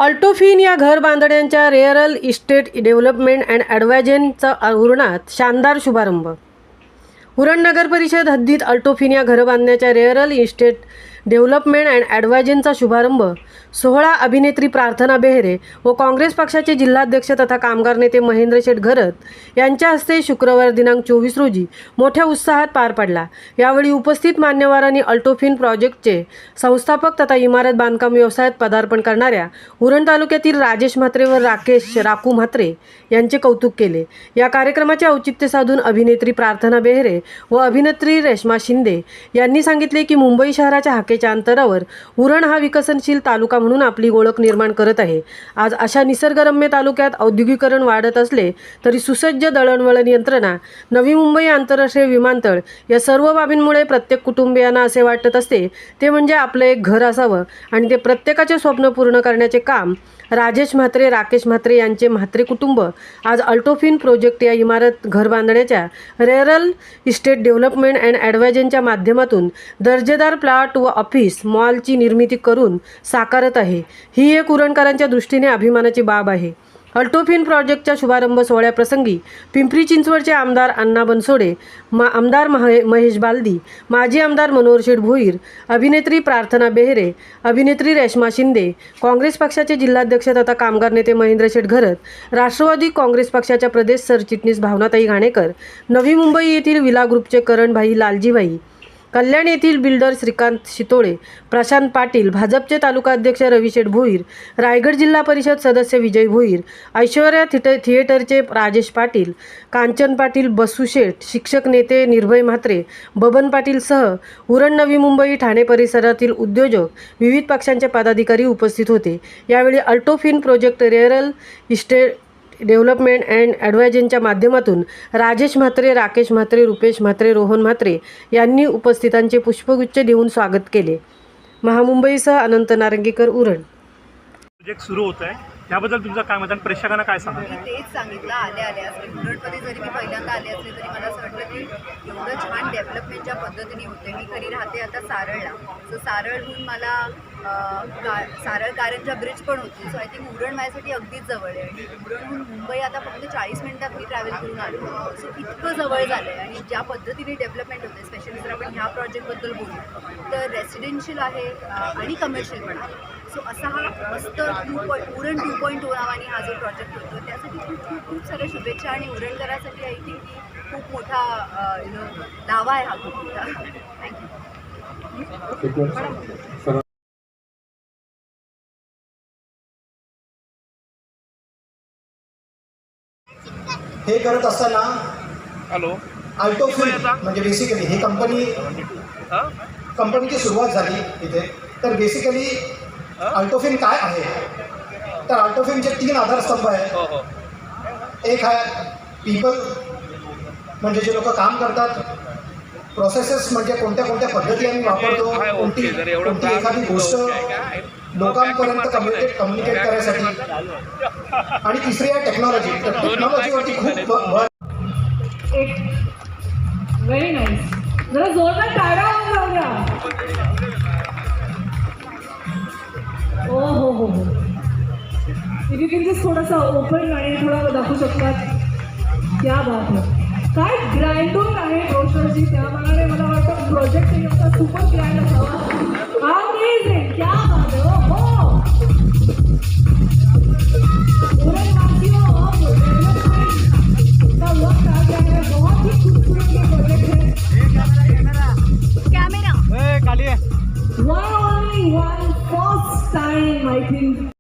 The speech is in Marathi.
अल्टोफिन या घर बांधण्याच्या रिअल इस्टेट डेव्हलपमेंट अँड ॲडवायझनचा उरणात शानदार शुभारंभ. उरण नगर परिषद हद्दीत अल्टोफिन या घर बांधण्याच्या रिअल इस्टेट डेव्हलपमेंट अँड ॲडवायझनचा शुभारंभ सोहळा अभिनेत्री प्रार्थना बेहरे व काँग्रेस पक्षाचे जिल्हाध्यक्ष तथा कामगार नेते महेंद्र शेठ घरत यांच्या हस्ते शुक्रवार दिनांक 24 रोजी मोठ्या उत्साहात पार पडला. यावेळी उपस्थित मान्यवरांनी अल्टोफिन प्रोजेक्टचे संस्थापक तथा इमारत बांधकाम व्यवसायात पदार्पण करणाऱ्या उरण तालुक्यातील राजेश म्हात्रे व राकेश राकू म्हात्रे यांचे कौतुक केले. या कार्यक्रमाचे औचित्य साधून अभिनेत्री प्रार्थना बेहरे व अभिनेत्री रेश्मा शिंदे यांनी सांगितले की मुंबई शहराच्या हाकेच्या अंतरावर उरण हा विकसनशील तालुका म्हणून आपली ओळख निर्माण करत आहे. आज अशा निसर्गरम्य तालुक्यात औद्योगिकरण वाढत असले तरी सुसज्ज दळणवळण यंत्रणा, नवी मुंबई आंतरराष्ट्रीय विमानतळ या सर्व बाबींमुळे प्रत्येक कुटुंबियांना असे वाटत असते ते म्हणजे आपलं एक घर असावं आणि ते प्रत्येकाचे स्वप्न पूर्ण करण्याचे काम राजेश म्हात्रे, राकेश म्हात्रे यांचे म्हात्रे कुटुंब आज अल्टोफिन प्रोजेक्ट या इमारत घर बांधण्याच्या रिअल इस्टेट डेव्हलपमेंट अँड ॲडवायझनच्या माध्यमातून दर्जेदार प्लॉट व ऑफिस मॉलची निर्मिती करून साकारत आहे. ही एक उरणकरांच्या दृष्टीने अभिमानाची बाब आहे. अल्टोफिन प्रोजेक्टच्या शुभारंभ सोहळ्याप्रसंगी पिंपरी चिंचवडचे आमदार अण्णा बनसोडे, आमदार महेश बालदी, माजी आमदार मनोहर शेठ भोईर, अभिनेत्री प्रार्थना बेहरे, अभिनेत्री रेश्मा शिंदे, काँग्रेस पक्षाचे जिल्हाध्यक्ष तथा कामगार नेते महेंद्र शेठ घरत, राष्ट्रवादी काँग्रेस पक्षाच्या प्रदेश सरचिटणीस भावनाताई घाणेकर, नवी मुंबई येथील विला ग्रुपचे करणभाई लालजीभाई, कल्याण येथील बिल्डर श्रीकांत शितोळे, प्रशांत पाटील, भाजपचे तालुका अध्यक्ष रविशेठ भोईर, रायगड जिल्हा परिषद सदस्य विजय भोईर, ऐश्वर्या थिएटरचे राजेश पाटील, कांचन पाटील, बसू शेठ, शिक्षक नेते निर्भय म्हात्रे, बबन पाटील सह उरण, नवी मुंबई, ठाणे परिसरातील उद्योजक, विविध पक्षांचे पदाधिकारी उपस्थित होते. यावेळी Altofin project real estate development and ॲडवायझनच्या माध्यमातून राजेश म्हात्रे, राकेश म्हात्रे, रुपेश म्हात्रे, रोहन म्हात्रे यांनी उपस्थितांचे पुष्पगुच्छ देऊन स्वागत केले. महामुंबईसह अनंत नारंगीकर, उरण. प्रोजेक्ट सुरू होत आहे त्याबद्दल तुमचं काय मत आणि प्रेक्षकांना काय सांगा? मी तेच सांगितलं आल्या उरणमध्ये जरी मी पहिल्यांदा आले असले तरी मला असं वाटलं की एवढं छान डेव्हलपमेंटच्या पद्धतीने होते. मी खरी राहते आता सारळला, सो सारळहून मला सारळ कारंजा ब्रिज पण होती. सो आय थिंक उरण माझ्यासाठी अगदीच जवळ आहे आणि उरणहून मुंबई आता फक्त 40 मिनिटात मी ट्रॅव्हल करून आलो. सो इतकं जवळ झालं आहे आणि ज्या पद्धतीने डेव्हलपमेंट होते, स्पेशली जर आपण ह्या प्रोजेक्टबद्दल बोलू तर रेसिडेन्शियल आहे आणि कमर्शियल पण आहे. सो असा हा मस्त उरण 2.0 नावाने हा जो प्रोजेक्ट होतो त्यासाठी खूप खूप खूप साऱ्या शुभेच्छा आणि उरणकरांसाठी आय थिंक की खूप मोठा दावा आहे हा खूप मोठा. थँक्यू. हे करत असताना अल्टोफिन म्हणजे बेसिकली ही कंपनीची सुरुवात झाली इथे. तर बेसिकली अल्टोफिन काय आहे तर अल्टोफिनचे 3 आधारस्तंभ आहेत. एक आहे पीपल म्हणजे जे लोक काम करतात, प्रोसेसेस म्हणजे कोणत्या कोणत्या पद्धती आम्ही वापरतो, कोणती एखादी गोष्ट लोकांपर्यंत कम्युनिकेट करायसाठी, आणि तिसरी आहे टेक्नॉलॉजी. तर टेक्नॉलॉजीवरती खूप भर. Very nice. जरा जोरदार टाळ्या वाजवा. हो हो हो हो. थोडासा ओपन आणि थोडा दाखवू शकतात. क्या बात आहे. काय ग्रँडोर आहे ब्रोशरची. त्या मनाने मला वाटतं प्रोजेक्ट याचा सुपर ग्रँड असावा. अमेझिंग. क्या बात आहे. हो उरणवासियों और डेवलपमेंट का वक्त आ गया है. बहुत ही खूबसूरत ये प्रोजेक्ट है. Camera one only one first time I think